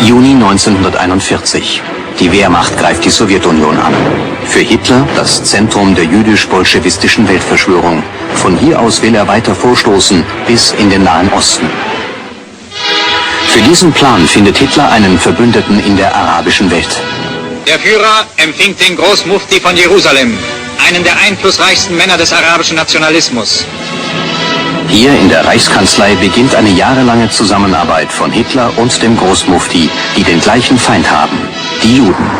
Juni 1941. Die Wehrmacht greift die Sowjetunion an. Für Hitler das Zentrum der jüdisch-bolschewistischen Weltverschwörung. Von hier aus will er weiter vorstoßen bis in den Nahen Osten. Für diesen Plan findet Hitler einen Verbündeten in der arabischen Welt. Der Führer empfing den Großmufti von Jerusalem, einen der einflussreichsten Männer des arabischen Nationalismus. Hier in der Reichskanzlei beginnt eine jahrelange Zusammenarbeit von Hitler und dem Großmufti, die den gleichen Feind haben, die Juden.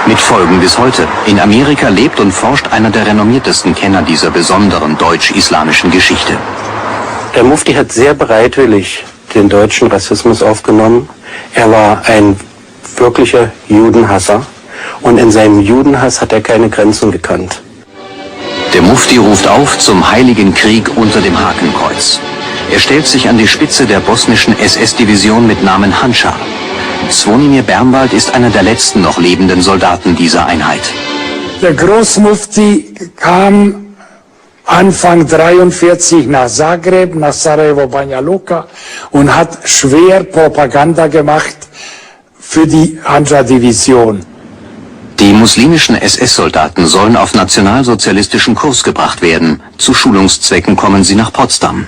Mit Folgen bis heute. In Amerika lebt und forscht einer der renommiertesten Kenner dieser besonderen deutsch-islamischen Geschichte. Der Mufti hat sehr bereitwillig den deutschen Rassismus aufgenommen. Er war ein wirklicher Judenhasser und in seinem Judenhass hat er keine Grenzen gekannt. Der Mufti ruft auf zum Heiligen Krieg unter dem Hakenkreuz. Er stellt sich an die Spitze der bosnischen SS-Division mit Namen Handschar. Zvonimir Bernwald ist einer der letzten noch lebenden Soldaten dieser Einheit. Der Großmufti kam Anfang 1943 nach Zagreb, nach Sarajevo, Banja Luka und hat schwer Propaganda gemacht für die Handschar-Division. Die muslimischen SS-Soldaten sollen auf nationalsozialistischen Kurs gebracht werden. Zu Schulungszwecken kommen sie nach Potsdam.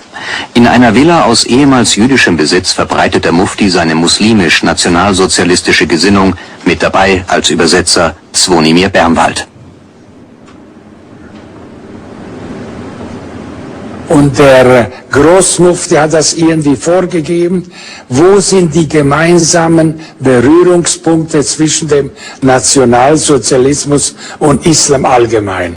In einer Villa aus ehemals jüdischem Besitz verbreitet der Mufti seine muslimisch-nationalsozialistische Gesinnung, mit dabei als Übersetzer Zvonimir Bernwald. Und der Großmufti hat das irgendwie vorgegeben, wo sind die gemeinsamen Berührungspunkte zwischen dem Nationalsozialismus und Islam allgemein.